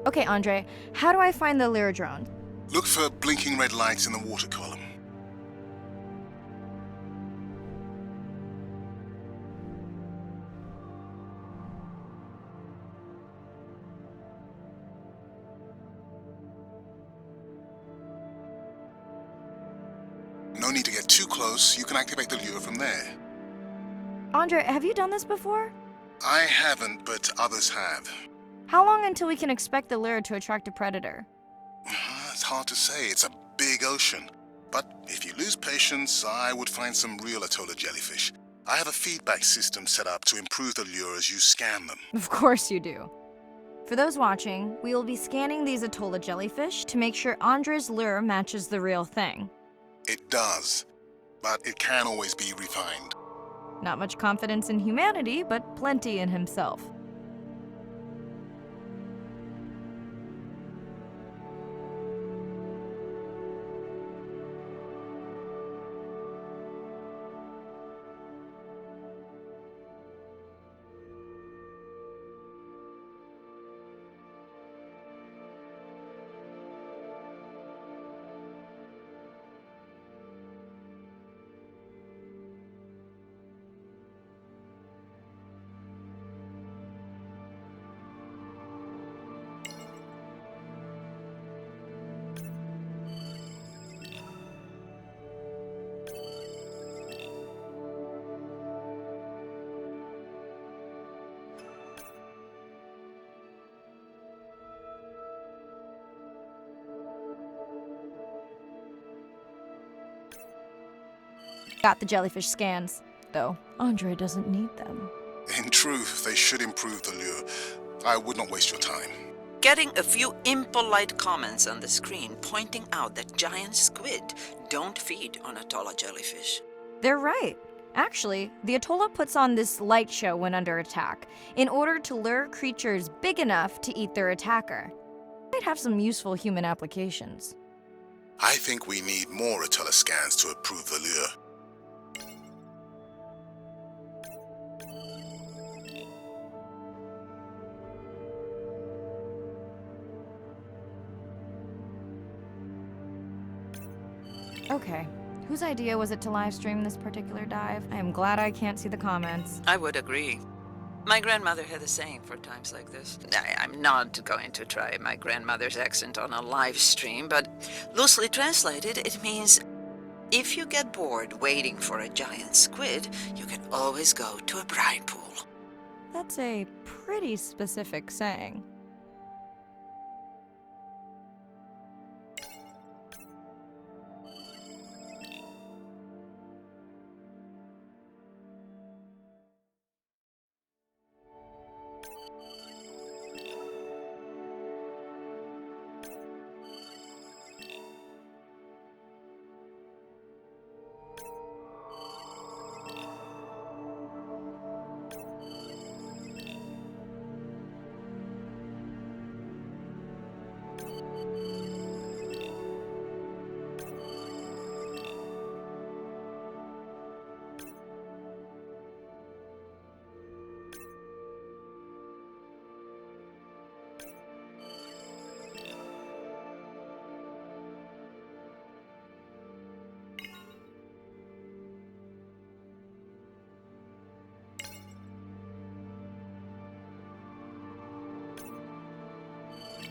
Okay, Andre, how do I find the lure drone? Look for blinking red lights in the water column. No need to get too close. You can activate the lure from there. Andre, have you done this before? I haven't, but others have. How long until we can expect the lure to attract a predator? It's hard to say. It's a big ocean. But if you lose patience, I would find some real Atolla jellyfish. I have a feedback system set up to improve the lure as you scan them. Of course you do. For those watching, we will be scanning these Atolla jellyfish to make sure Andre's lure matches the real thing. It does, but it can always be refined. Not much confidence in humanity, but plenty in himself. Got the jellyfish scans, though Andre doesn't need them. In truth, they should improve the lure. I would not waste your time. Getting a few impolite comments on the screen pointing out that giant squid don't feed on Atolla jellyfish. They're right. Actually, the Atolla puts on this light show when under attack, in order to lure creatures big enough to eat their attacker. Might have some useful human applications. I think we need more Atolla scans to approve the lure. Okay, whose idea was it to live stream this particular dive? I am glad I can't see the comments. I would agree. My grandmother had a saying for times like this. I'm not going to try my grandmother's accent on a live stream, but loosely translated, it means if you get bored waiting for a giant squid, you can always go to a brine pool. That's a pretty specific saying.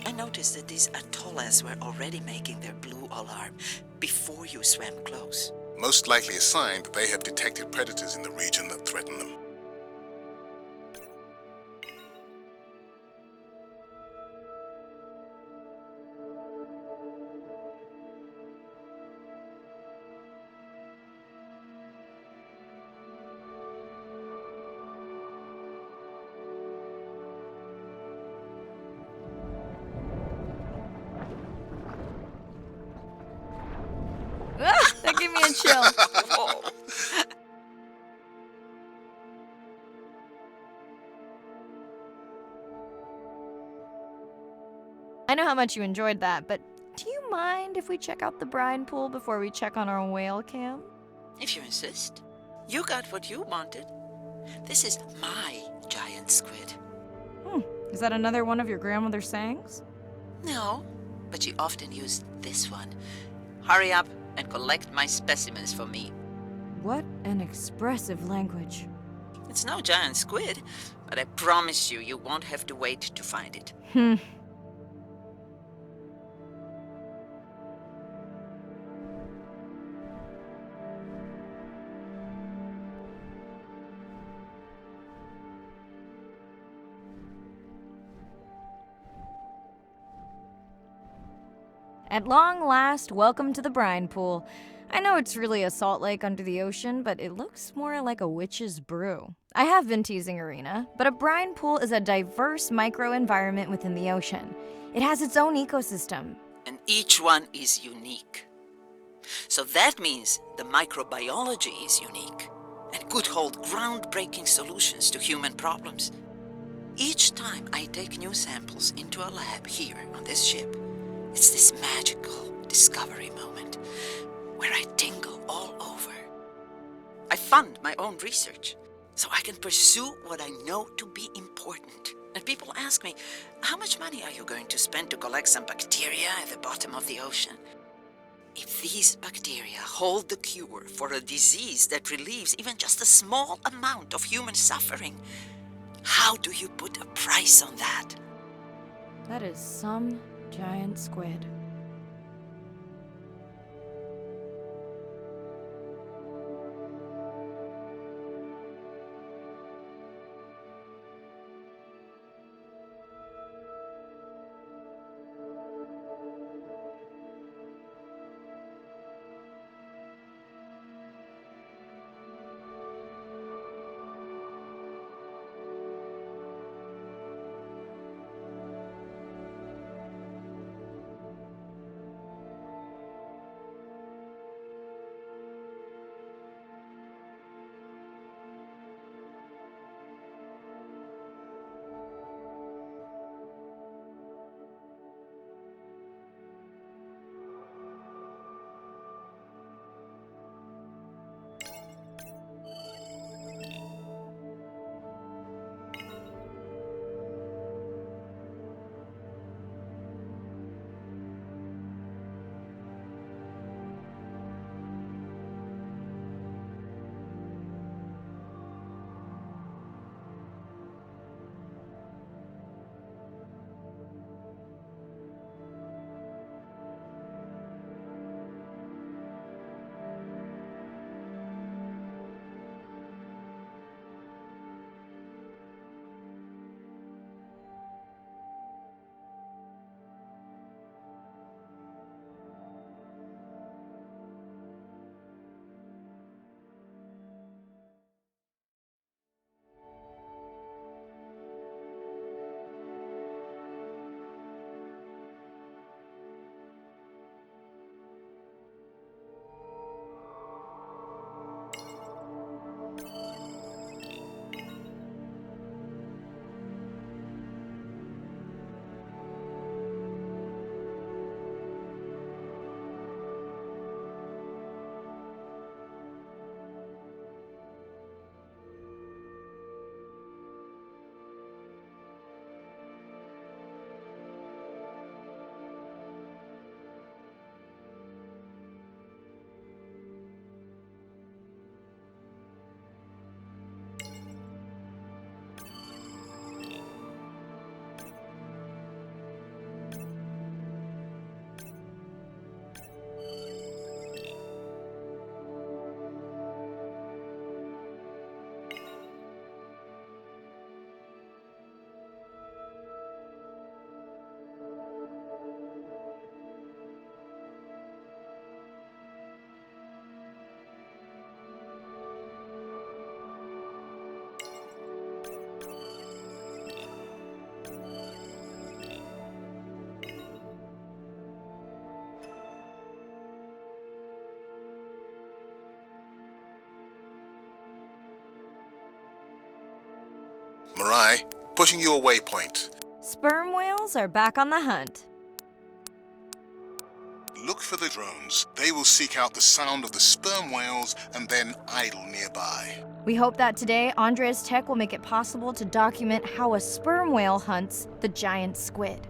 I noticed that these atollas were already making their blue alarm before you swam close. Most likely a sign that they have detected predators in the region that threaten them. That gave me a chill. Whoa. I know how much you enjoyed that, but do you mind if we check out the brine pool before we check on our whale cam? If you insist. You got what you wanted. This is my giant squid. Is that another one of your grandmother's sayings? No, but she often used this one. Hurry up and collect my specimens for me. What an expressive language. It's no giant squid, but I promise you, you won't have to wait to find it. At long last, welcome to the brine pool. I know it's really a salt lake under the ocean, but it looks more like a witch's brew. I have been teasing Arena, but a brine pool is a diverse microenvironment within the ocean. It has its own ecosystem. And each one is unique. So that means the microbiology is unique and could hold groundbreaking solutions to human problems. Each time I take new samples into a lab here on this ship, it's this magical discovery moment where I tingle all over. I fund my own research so I can pursue what I know to be important. And people ask me, how much money are you going to spend to collect some bacteria at the bottom of the ocean? If these bacteria hold the cure for a disease that relieves even just a small amount of human suffering, how do you put a price on that? That is some giant squid. Mirai, pushing you a waypoint. Sperm whales are back on the hunt. Look for the drones. They will seek out the sound of the sperm whales and then idle nearby. We hope that today, Andrea's tech will make it possible to document how a sperm whale hunts the giant squid.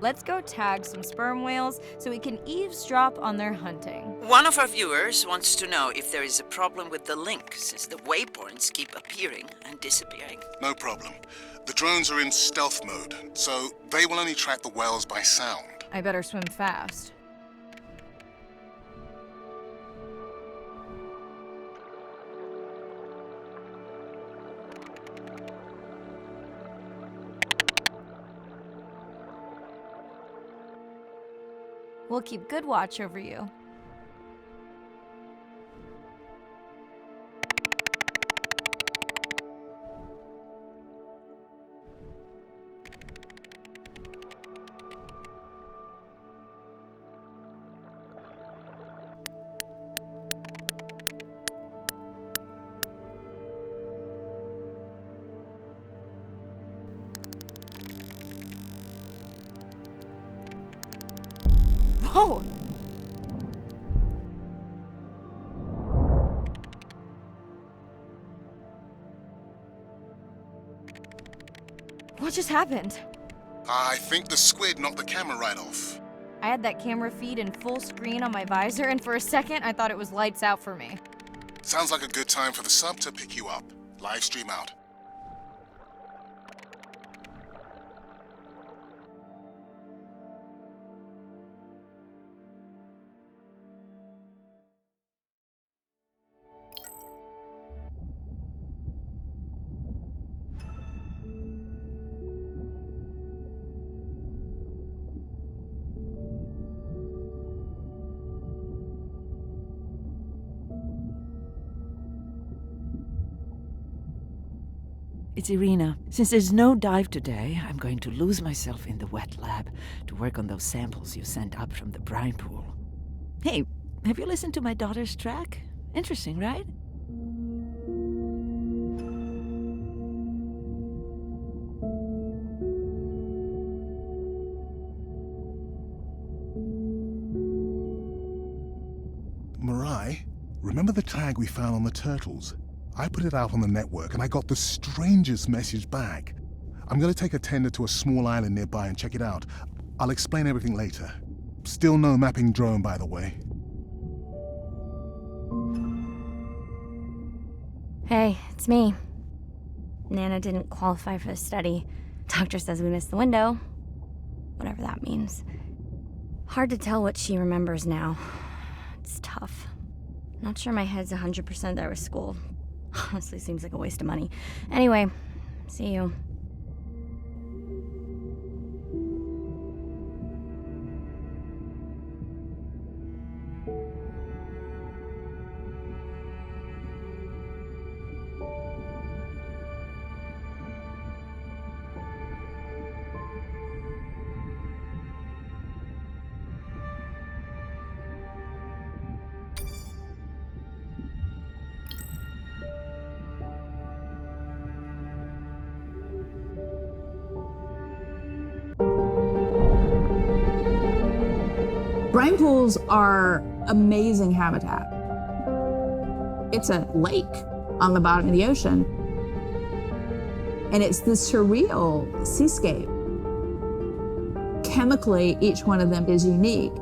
Let's go tag some sperm whales so we can eavesdrop on their hunting. One of our viewers wants to know if there is a problem with the link, since the waypoints keep appearing and disappearing. No problem. The drones are in stealth mode, so they will only track the whales by sound. I better swim fast. We'll keep good watch over you. Whoa! What just happened? I think the squid knocked the camera right off. I had that camera feed in full screen on my visor, and for a second I thought it was lights out for me. Sounds like a good time for the sub to pick you up. Live stream out. It's Irina. Since there's no dive today, I'm going to lose myself in the wet lab to work on those samples you sent up from the brine pool. Hey, have you listened to my daughter's track? Interesting, right? Mirai, remember the tag we found on the turtles? I put it out on the network and I got the strangest message back. I'm gonna take a tender to a small island nearby and check it out. I'll explain everything later. Still no mapping drone, by the way. Hey, it's me. Nana didn't qualify for the study. Doctor says we missed the window. Whatever that means. Hard to tell what she remembers now. It's tough. Not sure my head's 100% there with school. Honestly, seems like a waste of money. Anyway, see you. Brine pools are amazing habitat. It's a lake on the bottom of the ocean. And it's this surreal seascape. Chemically, each one of them is unique.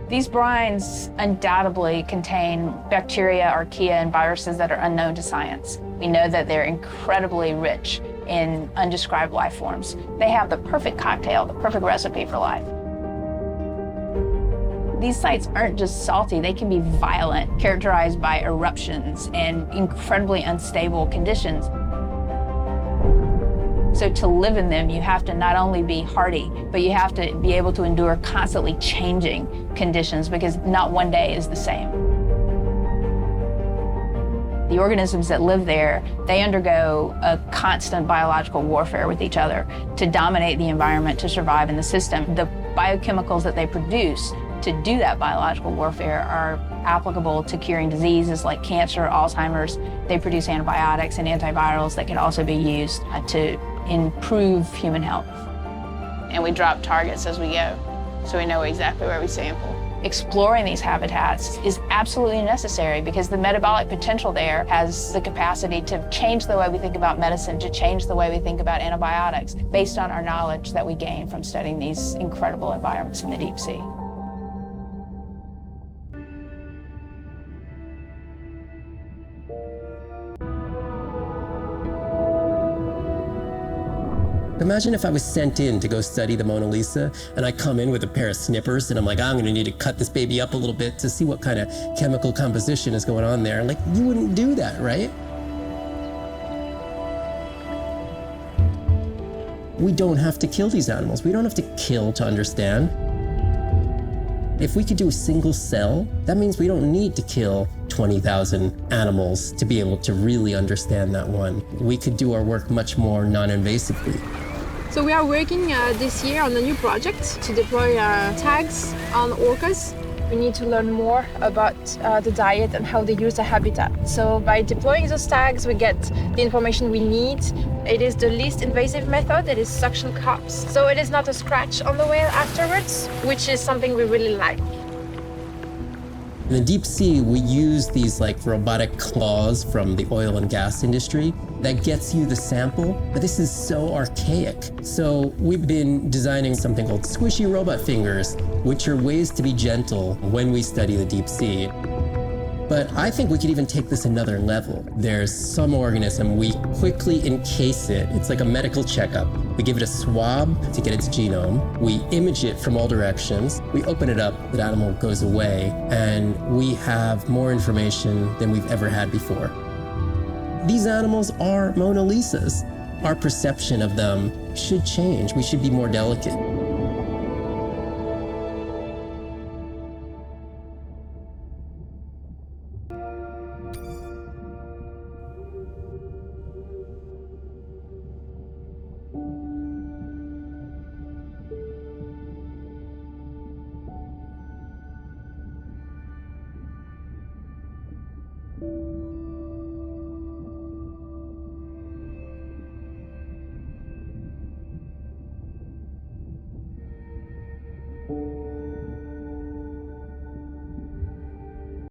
These brines undoubtedly contain bacteria, archaea, and viruses that are unknown to science. We know that they're incredibly rich in undescribed life forms. They have the perfect cocktail, the perfect recipe for life. These sites aren't just salty, they can be violent, characterized by eruptions and incredibly unstable conditions. So to live in them, you have to not only be hardy, but you have to be able to endure constantly changing conditions, because not one day is the same. The organisms that live there, they undergo a constant biological warfare with each other to dominate the environment, to survive in the system. The biochemicals that they produce to do that biological warfare are applicable to curing diseases like cancer, Alzheimer's. They produce antibiotics and antivirals that can also be used to improve human health. And we drop targets as we go, so we know exactly where we sample. exploring these habitats is absolutely necessary because the metabolic potential there has the capacity to change the way we think about medicine, to change the way we think about antibiotics, based on our knowledge that we gain from studying these incredible environments in the deep sea. Imagine if I was sent in to go study the Mona Lisa and I come in with a pair of snippers and I'm like, I'm gonna need to cut this baby up a little bit to see what kind of chemical composition is going on there. Like, you wouldn't do that, right? We don't have to kill these animals. We don't have to kill to understand. If we could do a single cell, that means we don't need to kill 20,000 animals to be able to really understand that one. We could do our work much more non-invasively. So we are working this year on a new project to deploy tags on orcas. We need to learn more about the diet and how they use the habitat. So by deploying those tags, we get the information we need. It is the least invasive method, it is suction cups. So it is not a scratch on the whale afterwards, which is something we really like. In the deep sea, we use these like robotic claws from the oil and gas industry that gets you the sample, but this is so archaic. So we've been designing something called squishy robot fingers, which are ways to be gentle when we study the deep sea. But I think we could even take this another level. There's some organism, we quickly encase it. It's like a medical checkup. We give it a swab to get its genome. We image it from all directions. We open it up, the animal goes away, and we have more information than we've ever had before. These animals are Mona Lisas. Our perception of them should change. We should be more delicate.